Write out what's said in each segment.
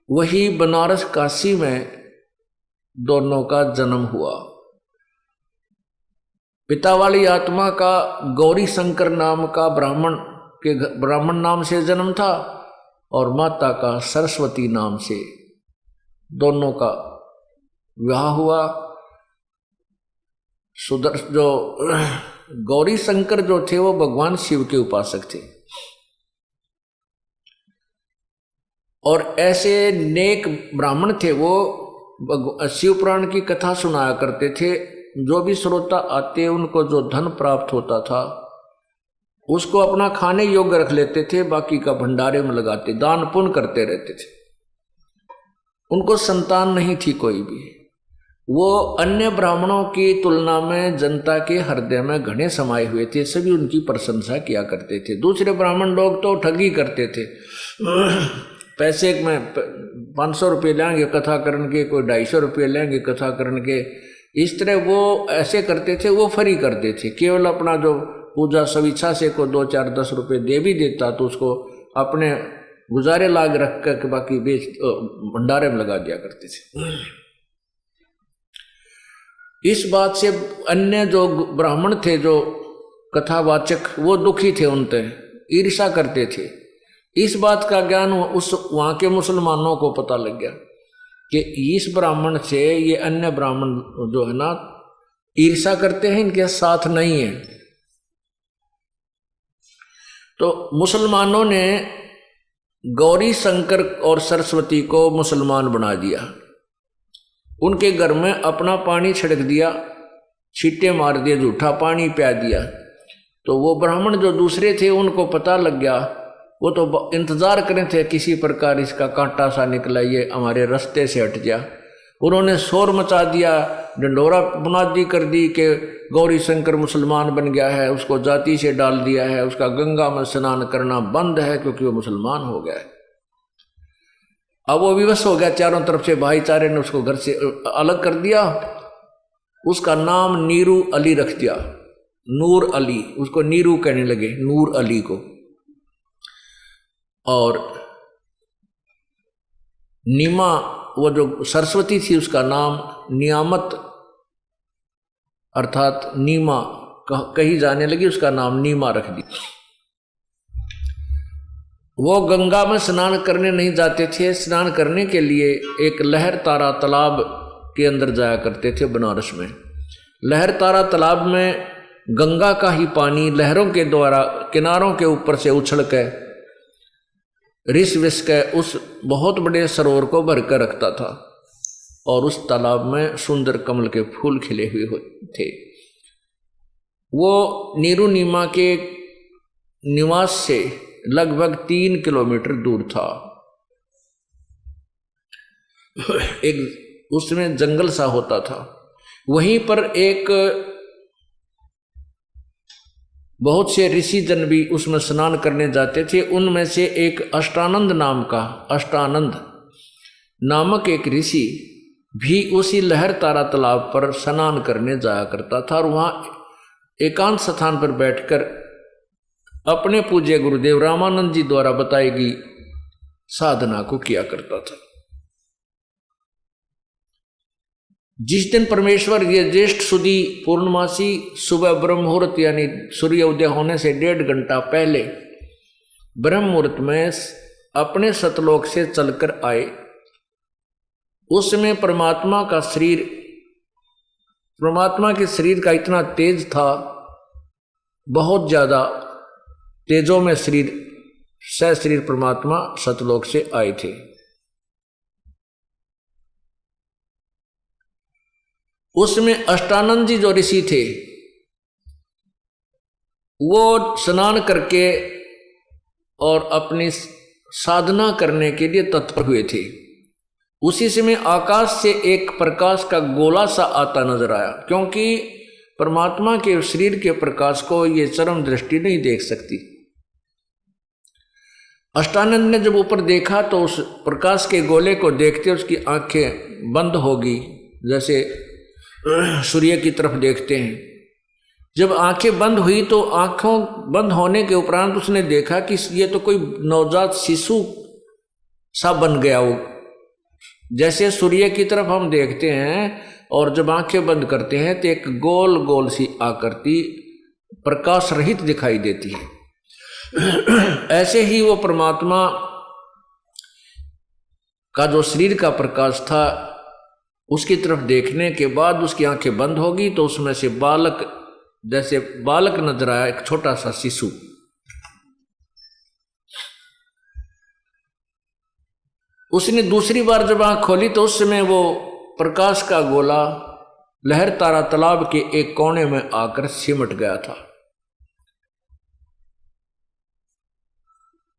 वही बनारस काशी में दोनों का जन्म हुआ। पिता वाली आत्मा का गौरी शंकर नाम का ब्राह्मण नाम से जन्म था और माता का सरस्वती नाम से, दोनों का विवाह हुआ। जो गौरी शंकर जो थे वो भगवान शिव के उपासक थे और ऐसे नेक ब्राह्मण थे। वो शिव पुराण की कथा सुनाया करते थे। जो भी श्रोता आते उनको जो धन प्राप्त होता था उसको अपना खाने योग्य रख लेते थे, बाकी का भंडारे में लगाते, दान पुण्य करते रहते थे। उनको संतान नहीं थी कोई भी। वो अन्य ब्राह्मणों की तुलना में जनता के हृदय में घने समाये हुए थे, सभी उनकी प्रशंसा किया करते थे। दूसरे ब्राह्मण लोग तो ठगी करते थे, पैसे में 500 रुपये लेंगे कथा करने के, कोई 250 रुपये लेंगे कथा करने के, इस तरह वो ऐसे करते थे। वो फ्री करते थे, केवल अपना जो पूजा स्वेच्छा से को 2, 4, 10 रुपये दे भी देता तो उसको अपने गुजारे लाग रख कर बाकी भंडारे में लगा दिया करते थे। इस बात से अन्य जो ब्राह्मण थे, जो कथावाचक, वो दुखी थे, उनसे ईर्ष्या करते थे। इस बात का ज्ञान वहाँ के मुसलमानों को पता लग गया कि इस ब्राह्मण से ये अन्य ब्राह्मण जो है ना ईर्ष्या करते हैं, इनके साथ नहीं है। तो मुसलमानों ने गौरी शंकर और सरस्वती को मुसलमान बना दिया। उनके घर में अपना पानी छिड़क दिया, छींटे मार दिए, झूठा पानी पिया दिया। तो वो ब्राह्मण जो दूसरे थे उनको पता लग गया। वो तो इंतजार करें थे किसी प्रकार इसका कांटा सा निकला, ये हमारे रास्ते से हट गया। उन्होंने शोर मचा दिया, डंडोरा बुनादी कर दी कि गौरी शंकर मुसलमान बन गया है, उसको जाति से डाल दिया है, उसका गंगा में स्नान करना बंद है क्योंकि वो मुसलमान हो गया है। अब वो विवश हो गया, चारों तरफ से भाईचारे ने उसको घर से अलग कर दिया। उसका नाम नीरू अली रख दिया, नूर अली, उसको नीरू कहने लगे, नूर अली को। और नीमा, वो जो सरस्वती थी उसका नाम नियामत अर्थात नीमा कही जाने लगी, उसका नाम नीमा रख दी। वो गंगा में स्नान करने नहीं जाते थे। स्नान करने के लिए एक लहर तारा तालाब के अंदर जाया करते थे बनारस में। लहर तारा तालाब में गंगा का ही पानी लहरों के द्वारा किनारों के ऊपर से उछल के रिस विस के उस बहुत बड़े सरोवर को भर कर रखता था और उस तालाब में सुंदर कमल के फूल खिले हुए थे। वो नीरू नीमा के निवास से लगभग 3 किलोमीटर दूर था। एक उसमें जंगल सा होता था। वहीं पर एक बहुत से ऋषि जन भी उसमें स्नान करने जाते थे। उनमें से एक अष्टानंद नामक एक ऋषि भी उसी लहर तारा तालाब पर स्नान करने जाया करता था और वहाँ एकांत स्थान पर बैठकर अपने पूज्य गुरुदेव रामानंद जी द्वारा बताई गई साधना को किया करता था। जिस दिन परमेश्वर ये ज्येष्ठ सुदी पूर्णमासी सुबह ब्रह्म मुहूर्त यानी सूर्य उदय होने से 1.5 घंटा पहले ब्रह्म मुहूर्त में अपने सतलोक से चलकर आए, उसमें परमात्मा के शरीर का इतना तेज था, बहुत ज्यादा तेजों में शरीर परमात्मा सतलोक से आए थे। उसमें अष्टानंद जी जो ऋषि थे वो स्नान करके और अपनी साधना करने के लिए तत्पर हुए थे। उसी समय आकाश से एक प्रकाश का गोला सा आता नजर आया, क्योंकि परमात्मा के शरीर के प्रकाश को ये चरम दृष्टि नहीं देख सकती। अष्टानंद ने जब ऊपर देखा तो उस प्रकाश के गोले को देखते उसकी आंखें बंद होगी, जैसे सूर्य की तरफ देखते हैं। जब आंखें बंद हुई तो आंखों बंद होने के उपरांत उसने देखा कि ये तो कोई नवजात शिशु सा बन गया वो जैसे सूर्य की तरफ हम देखते हैं और जब आंखें बंद करते हैं तो एक गोल गोल सी आकृति प्रकाश रहित दिखाई देती है। ऐसे ही वो परमात्मा का जो शरीर का प्रकाश था, उसकी तरफ देखने के बाद उसकी आंखें बंद होगी तो उसमें से बालक, जैसे बालक नजर आया, एक छोटा सा शिशु। उसने दूसरी बार जब आंख खोली तो उस समय वो प्रकाश का गोला लहर तारा तालाब के एक कोने में आकर सिमट गया था।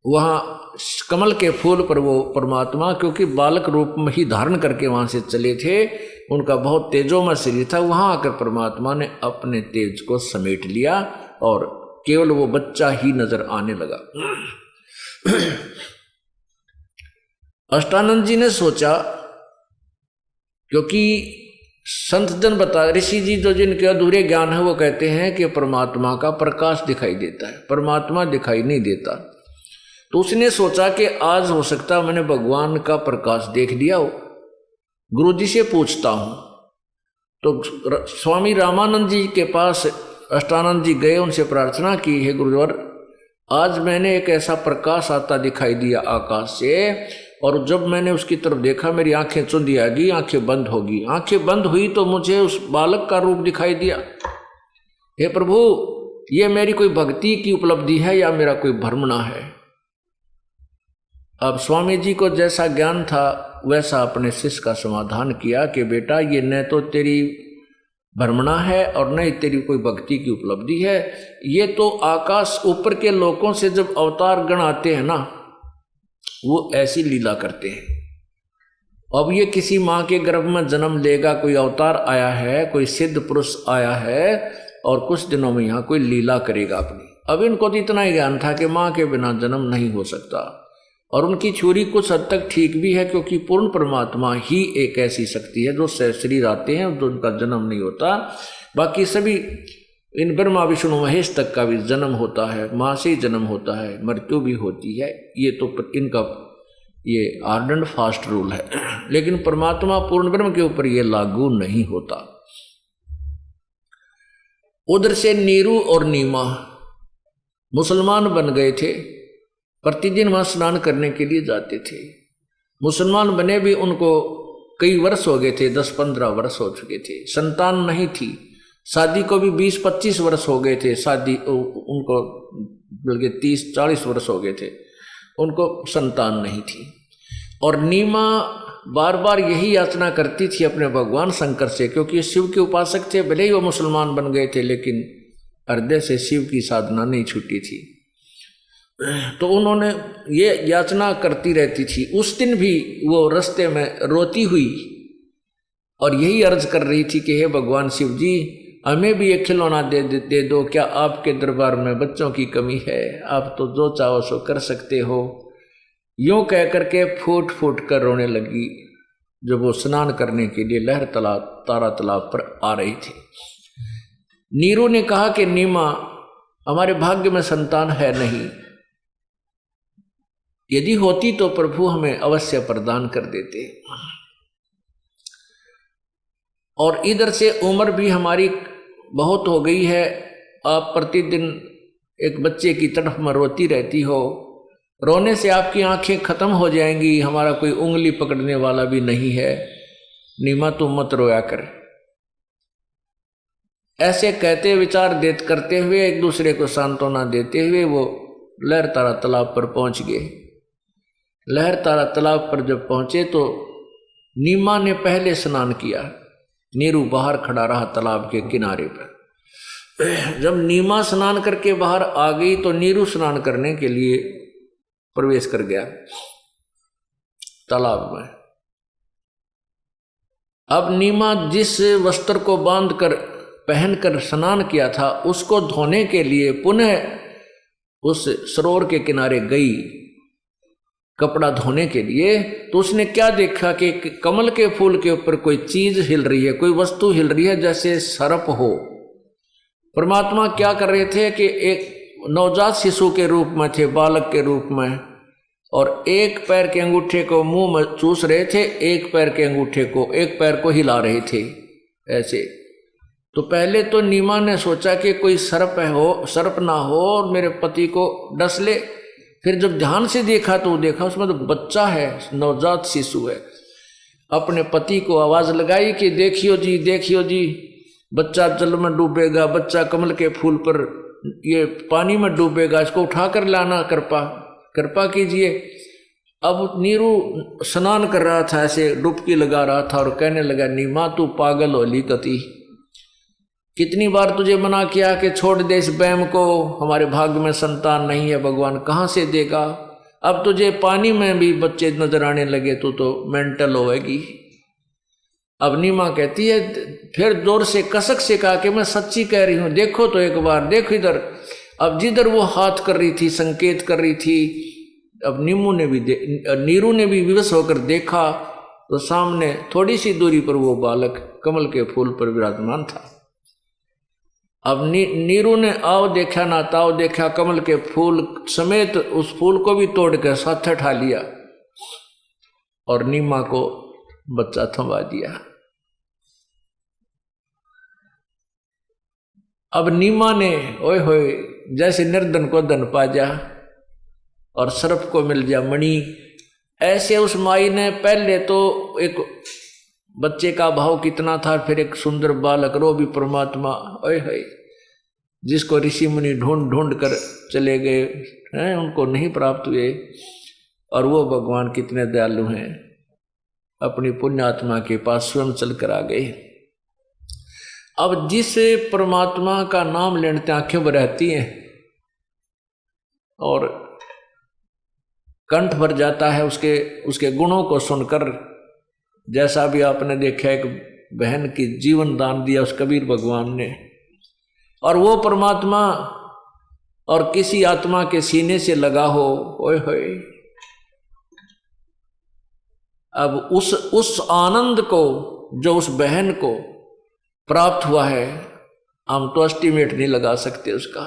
वहां कमल के फूल पर वो परमात्मा, क्योंकि बालक रूप में ही धारण करके वहां से चले थे, उनका बहुत तेजोमय शरीर था, वहां आकर परमात्मा ने अपने तेज को समेट लिया और केवल वो बच्चा ही नजर आने लगा। अष्टानंद जी ने सोचा, क्योंकि संत जन बता, ऋषि जी जो जिनके अधूरे ज्ञान है वो कहते हैं कि परमात्मा का प्रकाश दिखाई देता है, परमात्मा दिखाई नहीं देता। तो उसने सोचा कि आज हो सकता मैंने भगवान का प्रकाश देख लिया हो, गुरु जी से पूछता हूं। तो स्वामी रामानंद जी के पास अष्टानंद जी गए, उनसे प्रार्थना की, हे गुरुवर, आज मैंने एक ऐसा प्रकाश आता दिखाई दिया आकाश से, और जब मैंने उसकी तरफ देखा मेरी आंखें चुंधी आ गई, आंखें बंद होगी। आंखें बंद हुई तो मुझे उस बालक का रूप दिखाई दिया। हे प्रभु, ये मेरी कोई भक्ति की उपलब्धि है या मेरा कोई भ्रमणा है? अब स्वामी जी को जैसा ज्ञान था वैसा अपने शिष्य का समाधान किया कि बेटा, ये न तो तेरी भ्रमणा है और न ही तेरी कोई भक्ति की उपलब्धि है, ये तो आकाश ऊपर के लोकों से जब अवतार गण आते हैं ना, वो ऐसी लीला करते हैं। अब ये किसी माँ के गर्भ में जन्म लेगा, कोई अवतार आया है, कोई सिद्ध पुरुष आया है और कुछ दिनों में यहाँ कोई लीला करेगा अपनी। अब इनको तो इतना ही ज्ञान था कि माँ के बिना जन्म नहीं हो सकता, और उनकी थ्योरी कुछ हद तक ठीक भी है, क्योंकि पूर्ण परमात्मा ही एक ऐसी शक्ति है जो शरीर आते हैं तो उनका जन्म नहीं होता। बाकी सभी इन ब्रह्मा विष्णु महेश तक का भी जन्म होता है, माँ से ही जन्म होता है, मृत्यु भी होती है। ये तो इनका ये हार्ड एंड फास्ट रूल है, लेकिन परमात्मा पूर्ण ब्रह्म के ऊपर ये लागू नहीं होता। उधर से नीरू और नीमा मुसलमान बन गए थे, प्रतिदिन वहां स्नान करने के लिए जाते थे। मुसलमान बने भी उनको कई वर्ष हो गए थे, 10-15 वर्ष हो चुके थे, संतान नहीं थी। शादी को भी 20-25 वर्ष हो गए थे, शादी उनको बल्कि 30-40 वर्ष हो गए थे, उनको संतान नहीं थी। और नीमा बार बार यही याचना करती थी अपने भगवान शंकर से, क्योंकि शिव के उपासक थे, भले ही वो मुसलमान बन गए थे, लेकिन हृदय से शिव की साधना नहीं छूटी थी। तो उन्होंने ये याचना करती रहती थी। उस दिन भी वो रास्ते में रोती हुई और यही अर्ज कर रही थी कि हे भगवान शिव जी, हमें भी एक खिलौना दे दो, क्या आपके दरबार में बच्चों की कमी है? आप तो जो चाहो सो कर सकते हो। यूं कह करके फूट फूट कर रोने लगी जब वो स्नान करने के लिए लहर तारा तालाब पर आ रही थी। नीरू ने कहा कि नीमा, हमारे भाग्य में संतान है नहीं, यदि होती तो प्रभु हमें अवश्य प्रदान कर देते। और इधर से उम्र भी हमारी बहुत हो गई है, आप प्रतिदिन एक बच्चे की तरफ में रोती रहती हो, रोने से आपकी आंखें खत्म हो जाएंगी, हमारा कोई उंगली पकड़ने वाला भी नहीं है, नीमा तुम मत रोया कर। ऐसे कहते विचार करते हुए एक दूसरे को सांत्वना देते हुए वो लहर तारा तालाब पर पहुंच गए। लहर तारा तालाब पर जब पहुंचे तो नीमा ने पहले स्नान किया, नीरू बाहर खड़ा रहा तालाब के किनारे पर। जब नीमा स्नान करके बाहर आ गई तो नीरू स्नान करने के लिए प्रवेश कर गया तालाब में। अब नीमा जिस वस्त्र को बांधकर पहनकर स्नान किया था उसको धोने के लिए पुनः उस सरोवर के किनारे गई कपड़ा धोने के लिए। तो उसने क्या देखा कि कमल के फूल के ऊपर कोई चीज हिल रही है, कोई वस्तु हिल रही है जैसे सर्प हो। परमात्मा क्या कर रहे थे कि एक नवजात शिशु के रूप में थे, बालक के रूप में, और एक पैर के अंगूठे को मुंह में चूस रहे थे, एक पैर के अंगूठे को, एक पैर को हिला रहे थे ऐसे। तो पहले तो नीमा ने सोचा कि कोई सर्प ना हो और मेरे पति को डस ले। फिर जब ध्यान से देखा तो देखा उसमें तो बच्चा है, नवजात शिशु है। अपने पति को आवाज लगाई कि देखियो जी, देखियो जी, बच्चा जल में डूबेगा, बच्चा कमल के फूल पर ये पानी में डूबेगा, इसको उठा कर लाना, कृपा कीजिए। अब नीरू स्नान कर रहा था, ऐसे डुबकी लगा रहा था और कहने लगा, नीमा तू पागल हो ली कति, कितनी बार तुझे मना किया कि छोड़ दे इस बैम को, हमारे भाग्य में संतान नहीं है, भगवान कहाँ से देगा। अब तुझे पानी में भी बच्चे नजर आने लगे तो मेंटल होएगी। अब नीमा कहती है, फिर जोर से कसक से कहा कि मैं सच्ची कह रही हूं, देखो तो एक बार, देखो इधर। अब जिधर वो हाथ कर रही थी, संकेत कर रही थी, अब नीरू ने भी विवश होकर देखा तो सामने थोड़ी सी दूरी पर वो बालक कमल के फूल पर विराजमान था। अब नीरू ने आओ देखा ना ताओ देखा, कमल के फूल समेत उस फूल को भी तोड़कर साथ उठा लिया और नीमा को बच्चा थमा दिया। अब नीमा ने ओए होए जैसे निर्धन को धन पा जा और सर्प को मिल जा मणि, ऐसे उस माई ने पहले तो एक बच्चे का भाव कितना था, फिर एक सुंदर बालक, रो भी परमात्मा, ओए होए, जिसको ऋषि मुनि ढूंढ ढूंढ कर चले गए हैं, उनको नहीं प्राप्त हुए। और वो भगवान कितने दयालु हैं, अपनी पुण्यात्मा के पास स्वयं चलकर आ गए। अब जिस परमात्मा का नाम लेने आंखें भर रहती हैं और कंठ भर जाता है उसके गुणों को सुनकर, जैसा भी आपने देखा एक बहन की जीवन दान दिया उस कबीर भगवान ने, और वो परमात्मा और किसी आत्मा के सीने से लगा हो, ओए होए, अब उस आनंद को जो उस बहन को प्राप्त हुआ है, हम तो एस्टिमेट नहीं लगा सकते उसका।